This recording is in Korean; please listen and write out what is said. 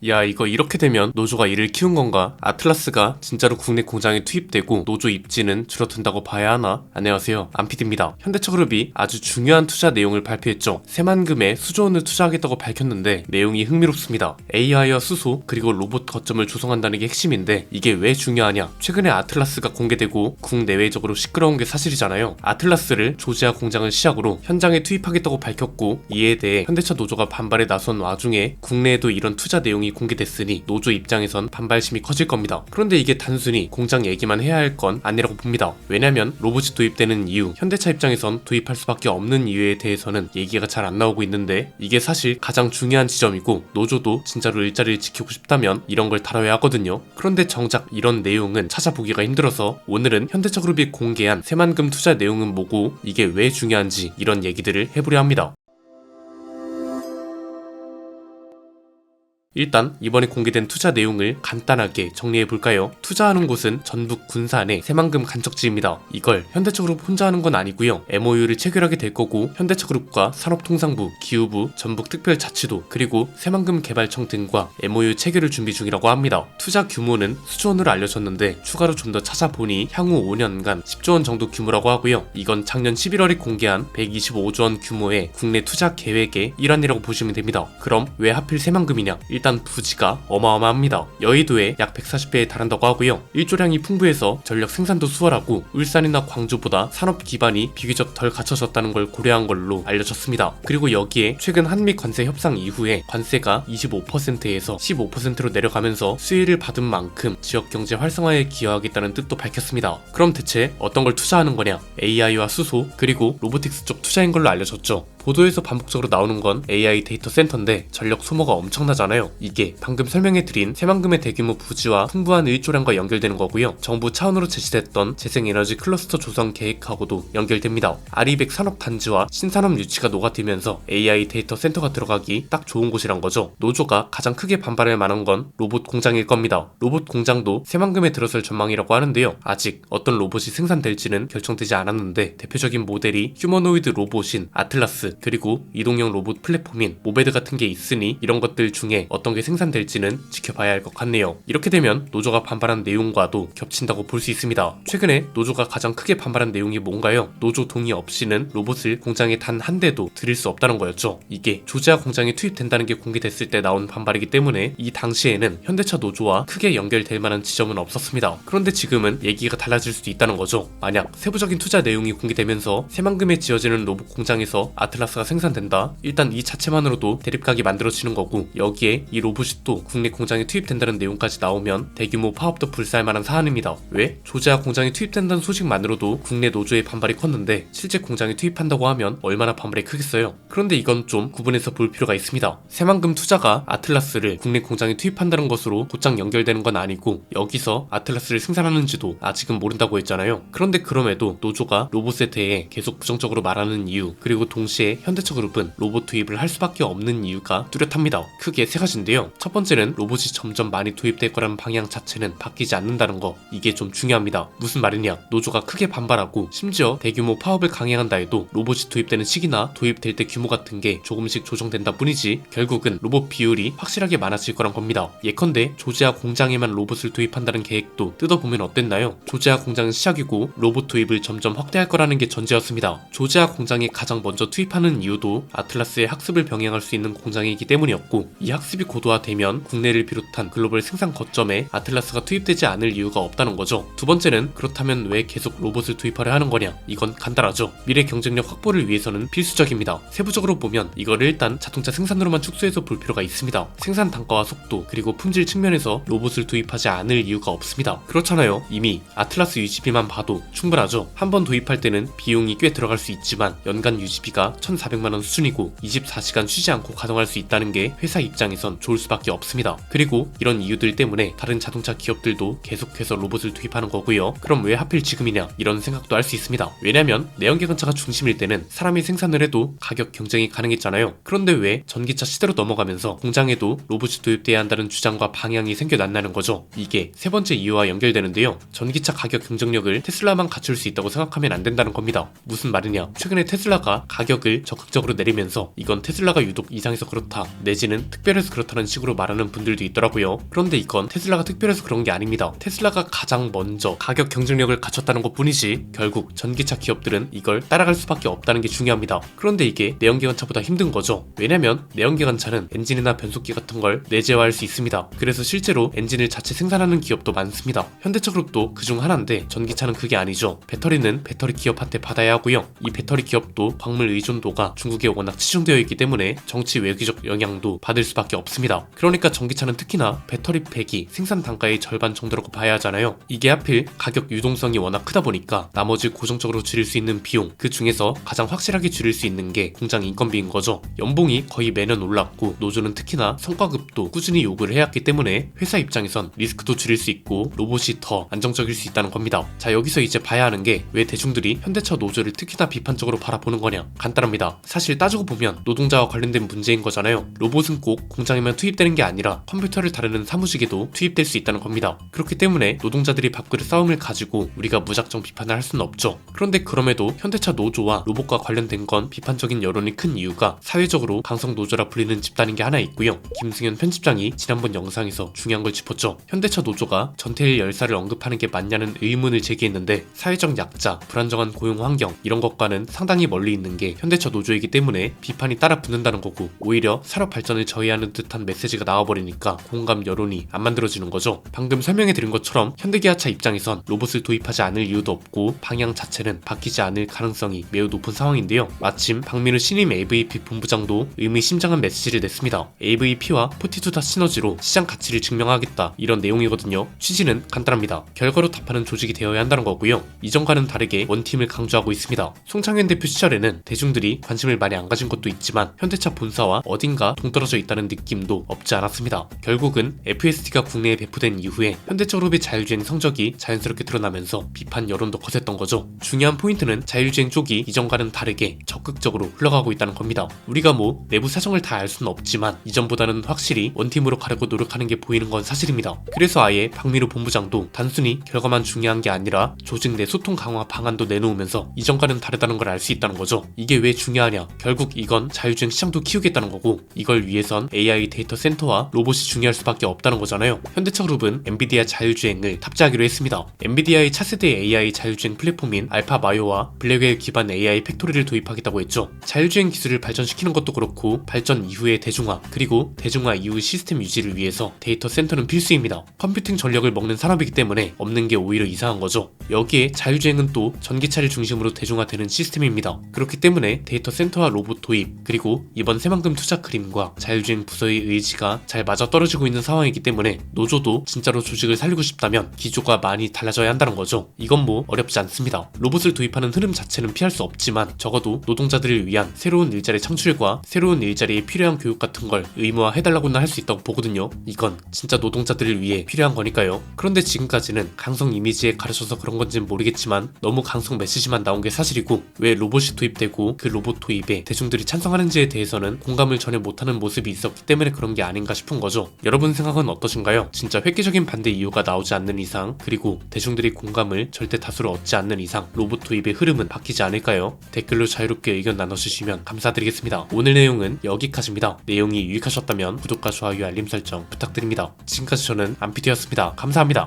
야, 이거 이렇게 되면 노조가 이를 키운 건가? 아틀라스가 진짜로 국내 공장에 투입되고 노조 입지는 줄어든다고 봐야 하나? 안녕하세요, 안피디입니다. 현대차그룹이 아주 중요한 투자 내용을 발표했죠. 새만금에 수조원을 투자하겠다고 밝혔는데 내용이 흥미롭습니다. AI와 수소 그리고 로봇 거점을 조성한다는 게 핵심인데 이게 왜 중요하냐? 최근에 아틀라스가 공개되고 국내외적으로 시끄러운 게 사실이잖아요. 아틀라스를 조지아 공장을 시작으로 현장에 투입하겠다고 밝혔고 이에 대해 현대차 노조가 반발에 나선 와중에 국내에도 이런 투자 내용이 공개됐으니 노조 입장에선 반발심이 커질 겁니다. 그런데 이게 단순히 공장 얘기만 해야 할 건 아니라고 봅니다. 왜냐면 로봇이 도입되는 이유, 현대차 입장에선 도입할 수밖에 없는 이유에 대해서는 얘기가 잘 안 나오고 있는데 이게 사실 가장 중요한 지점이고 노조도 진짜로 일자리를 지키고 싶다면 이런 걸 다뤄야 하거든요. 그런데 정작 이런 내용은 찾아보기가 힘들어서 오늘은 현대차그룹이 공개한 새만금 투자 내용은 뭐고 이게 왜 중요한지 이런 얘기들을 해보려 합니다. 일단 이번에 공개된 투자 내용을 간단하게 정리해볼까요? 투자하는 곳은 전북 군산의 새만금 간척지입니다. 이걸 현대차그룹 혼자 하는 건 아니고요. MOU를 체결하게 될 거고 현대차그룹과 산업통상부, 기후부, 전북특별자치도 그리고 새만금 개발청 등과 MOU 체결을 준비 중이라고 합니다. 투자 규모는 수조 원으로 알려졌는데 추가로 좀 더 찾아보니 향후 5년간 10조 원 정도 규모라고 하고요. 이건 작년 11월에 공개한 125조 원 규모의 국내 투자 계획의 일환이라고 보시면 됩니다. 그럼 왜 하필 새만금이냐? 일단 부지가 어마어마합니다. 여의도에 약 140배에 달한다고 하고요. 일조량이 풍부해서 전력 생산도 수월하고 울산이나 광주보다 산업 기반이 비교적 덜 갖춰졌다는 걸 고려한 걸로 알려졌습니다. 그리고 여기에 최근 한미 관세 협상 이후에 관세가 25%에서 15%로 내려가면서 수혜를 받은 만큼 지역 경제 활성화에 기여하겠다는 뜻도 밝혔습니다. 그럼 대체 어떤 걸 투자하는 거냐? AI와 수소 그리고 로보틱스 쪽 투자인 걸로 알려졌죠. 보도에서 반복적으로 나오는 건 AI 데이터 센터인데 전력 소모가 엄청나잖아요. 이게 방금 설명해드린 새만금의 대규모 부지와 풍부한 일조량과 연결되는 거고요. 정부 차원으로 제시됐던 재생에너지 클러스터 조성 계획하고도 연결됩니다. 아리백 산업단지와 신산업 유치가 녹아들면서 AI 데이터 센터가 들어가기 딱 좋은 곳이란 거죠. 노조가 가장 크게 반발할 만한 건 로봇 공장일 겁니다. 로봇 공장도 새만금에 들어설 전망이라고 하는데요. 아직 어떤 로봇이 생산될지는 결정되지 않았는데 대표적인 모델이 휴머노이드 로봇인 아틀라스 그리고 이동형 로봇 플랫폼인 모베드 같은 게 있으니 이런 것들 중에 어떤 게 생산될지는 지켜봐야 할 것 같네요. 이렇게 되면 노조가 반발한 내용과도 겹친다고 볼 수 있습니다. 최근에 노조가 가장 크게 반발한 내용이 뭔가요? 노조 동의 없이는 로봇을 공장에 단 한 대도 들일 수 없다는 거였죠. 이게 조지아 공장에 투입된다는 게 공개됐을 때 나온 반발이기 때문에 이 당시에는 현대차 노조와 크게 연결될 만한 지점은 없었습니다. 그런데 지금은 얘기가 달라질 수도 있다는 거죠. 만약 세부적인 투자 내용이 공개되면서 새만금에 지어지는 로봇 공장에서 아틀라스가 생산된다? 일단 이 자체만으로도 대립각이 만들어지는 거고 여기에 이 로봇이 또 국내 공장에 투입된다는 내용까지 나오면 대규모 파업도 불사할 만한 사안입니다. 왜? 조지아 공장에 투입된다는 소식만으로도 국내 노조의 반발이 컸는데 실제 공장에 투입한다고 하면 얼마나 반발이 크겠어요? 그런데 이건 좀 구분해서 볼 필요가 있습니다. 새만금 투자가 아틀라스를 국내 공장에 투입한다는 것으로 곧장 연결되는 건 아니고 여기서 아틀라스를 생산하는지도 아직은 모른다고 했잖아요. 그런데 그럼에도 노조가 로봇에 대해 계속 부정적으로 말하는 이유 그리고 동시에 현대차그룹은 로봇 투입을 할 수밖에 없는 이유가 뚜렷합니다. 크게 세 가지인데요. 첫 번째는 로봇이 점점 많이 도입될 거라는 방향 자체는 바뀌지 않는다는 거. 이게 좀 중요합니다. 무슨 말이냐? 노조가 크게 반발하고 심지어 대규모 파업을 강행한다 해도 로봇이 도입되는 시기나 도입될 때 규모 같은 게 조금씩 조정된다 뿐이지 결국은 로봇 비율이 확실하게 많아질 거란 겁니다. 예컨대 조지아 공장에만 로봇을 도입한다는 계획도 뜯어보면 어땠나요? 조지아 공장은 시작이고 로봇 도입을 점점 확대할 거라는 게 전제였습니다. 조지아 공장에 가장 먼저 투입하는 이유도 아틀라스의 학습을 병행할 수 있는 공장이기 때문이었고 이 학습이 고도화되면 국내를 비롯한 글로벌 생산 거점에 아틀라스가 투입되지 않을 이유가 없다는 거죠. 두 번째는 그렇다면 왜 계속 로봇을 투입하려 하는 거냐? 이건 간단하죠. 미래 경쟁력 확보를 위해서는 필수적입니다. 세부적으로 보면 이거를 일단 자동차 생산으로만 축소해서 볼 필요가 있습니다. 생산 단가와 속도 그리고 품질 측면에서 로봇을 도입하지 않을 이유가 없습니다. 그렇잖아요. 이미 아틀라스 유지비만 봐도 충분하죠. 한번 도입할 때는 비용이 꽤 들어갈 수 있지만 연간 유지비가 1,400만원 수준이고 24시간 쉬지 않고 가동할 수 있다는 게 회사 입장에선 좋을 수밖에 없습니다. 그리고 이런 이유들 때문에 다른 자동차 기업들도 계속해서 로봇을 투입하는 거고요. 그럼 왜 하필 지금이냐? 이런 생각도 할 수 있습니다. 왜냐면 내연기관차가 중심일 때는 사람이 생산을 해도 가격 경쟁이 가능했잖아요. 그런데 왜 전기차 시대로 넘어가면서 공장에도 로봇이 도입돼야 한다는 주장과 방향이 생겨났다는 거죠. 이게 세 번째 이유와 연결되는데요. 전기차 가격 경쟁력을 테슬라만 갖출 수 있다고 생각하면 안 된다는 겁니다. 무슨 말이냐? 최근에 테슬라가 가격을 목소리를 적극적으로 내리면서 이건 테슬라가 유독 이상해서 그렇다, 내지는 특별해서 그렇다는 식으로 말하는 분들도 있더라고요. 그런데 이건 테슬라가 특별해서 그런 게 아닙니다. 테슬라가 가장 먼저 가격 경쟁력을 갖췄다는 것 뿐이지 결국 전기차 기업들은 이걸 따라갈 수밖에 없다는 게 중요합니다. 그런데 이게 내연기관차보다 힘든 거죠. 왜냐면 내연기관차는 엔진이나 변속기 같은 걸 내재화할 수 있습니다. 그래서 실제로 엔진을 자체 생산하는 기업도 많습니다. 현대차그룹도 그중 하나인데 전기차는 그게 아니죠. 배터리는 배터리 기업한테 받아야 하고요. 이 배터리 기업도 광물 의존도가 중국에 워낙 치중되어 있기 때문에 정치 외교적 영향도 받을 수밖에 없습니다. 그러니까 전기차는 특히나 배터리 팩이 생산 단가의 절반 정도라고 봐야 하잖아요. 이게 하필 가격 유동성이 워낙 크다 보니까 나머지 고정적으로 줄일 수 있는 비용, 그 중에서 가장 확실하게 줄일 수 있는 게 공장 인건비인 거죠. 연봉이 거의 매년 올랐고 노조는 특히나 성과급도 꾸준히 요구를 해왔기 때문에 회사 입장에선 리스크도 줄일 수 있고 로봇이 더 안정적일 수 있다는 겁니다. 자, 여기서 이제 봐야 하는 게 왜 대중들이 현대차 노조를 특히나 비판적으로 바라보는 거냐? 간단합니다. 사실 따지고 보면 노동자와 관련된 문제인 거잖아요. 로봇은 꼭 공장에만 투입되는 게 아니라 컴퓨터를 다루는 사무직에도 투입될 수 있다는 겁니다. 그렇기 때문에 노동자들이 밥그릇 싸움을 가지고 우리가 무작정 비판을 할 수는 없죠. 그런데 그럼에도 현대차 노조와 로봇과 관련된 건 비판적인 여론이 큰 이유가 사회적으로 강성 노조라 불리는 집단인 게 하나 있고요. 김승현 편집장이 지난번 영상에서 중요한 걸 짚었죠. 현대차 노조가 전태일 열사를 언급하는 게 맞냐는 의문을 제기했는데 사회적 약자, 불안정한 고용 환경 이런 것과는 상당히 멀리 있는 게 현대차 노조이기 때문에 비판이 따라 붙는다는 거고, 오히려 산업 발전을 저해하는 듯한 메시지가 나와버리니까 공감 여론이 안 만들어지는 거죠. 방금 설명해드린 것처럼 현대기아차 입장에선 로봇을 도입하지 않을 이유도 없고 방향 자체는 바뀌지 않을 가능성이 매우 높은 상황인데요. 마침 박민우 신임 AVP 본부장도 의미심장한 메시지를 냈습니다. AVP와 42다 시너지로 시장 가치를 증명하겠다, 이런 내용이거든요. 취지는 간단합니다. 결과로 답하는 조직이 되어야 한다는 거고요. 이전과는 다르게 원팀을 강조하고 있습니다. 송창현 대표 시절에는 대중들이 관심을 많이 안 가진 것도 있지만 현대차 본사와 어딘가 동떨어져 있다는 느낌도 없지 않았습니다. 결국은 FSD가 국내에 배포된 이후에 현대차그룹의 자율주행 성적이 자연스럽게 드러나면서 비판 여론도 거셌던 거죠. 중요한 포인트는 자율주행 쪽이 이전과는 다르게 적극적으로 흘러가고 있다는 겁니다. 우리가 뭐 내부 사정을 다 알 수는 없지만 이전보다는 확실히 원팀으로 가려고 노력하는 게 보이는 건 사실입니다. 그래서 아예 박민우 본부장도 단순히 결과만 중요한 게 아니라 조직 내 소통 강화 방안도 내놓으면서 이전과는 다르다는 걸 알 수 있다는 거죠. 이게 왜 중요하냐? 결국 이건 자율주행 시장도 키우겠다는 거고, 이걸 위해선 AI 데이터 센터와 로봇이 중요할 수밖에 없다는 거잖아요. 현대차그룹은 엔비디아 자율주행을 탑재하기로 했습니다. 엔비디아의 차세대 AI 자율주행 플랫폼인 알파마요와 블랙웰 기반 AI 팩토리를 도입하겠다고 했죠. 자율주행 기술을 발전시키는 것도 그렇고 발전 이후의 대중화, 그리고 대중화 이후 시스템 유지를 위해서 데이터 센터는 필수입니다. 컴퓨팅 전력을 먹는 산업이기 때문에 없는 게 오히려 이상한 거죠. 여기에 자율주행은 또 전기차를 중심으로 대중화되는 시스템입니다. 그렇기 때문에 데이터 센터와 로봇 도입, 그리고 이번 새만금 투자 그림과 자율주행 부서의 의지가 잘 맞아떨어지고 있는 상황이기 때문에 노조도 진짜로 조직을 살리고 싶다면 기조가 많이 달라져야 한다는 거죠. 이건 뭐 어렵지 않습니다. 로봇을 도입하는 흐름 자체는 피할 수 없지만 적어도 노동자들을 위한 새로운 일자리 창출과 새로운 일자리에 필요한 교육 같은 걸 의무화해달라고는 할 수 있다고 보거든요. 이건 진짜 노동자들을 위해 필요한 거니까요. 그런데 지금까지는 강성 이미지에 가르쳐서 그런 건지는 모르겠지만 너무 강성 메시지만 나온 게 사실이고, 왜 로봇이 도입되고 그 로봇 도입에 대중들이 찬성하는지에 대해서는 공감을 전혀 못하는 모습이 있었기 때문에 그런 게 아닌가 싶은 거죠. 여러분 생각은 어떠신가요? 진짜 획기적인 반대 이유가 나오지 않는 이상, 그리고 대중들이 공감을 절대 다수로 얻지 않는 이상 로봇 도입의 흐름은 바뀌지 않을까요? 댓글로 자유롭게 의견 나눠주시면 감사드리겠습니다. 오늘 내용은 여기까지입니다. 내용이 유익하셨다면 구독과 좋아요, 알림 설정 부탁드립니다. 지금까지 저는 안피디였습니다. 감사합니다.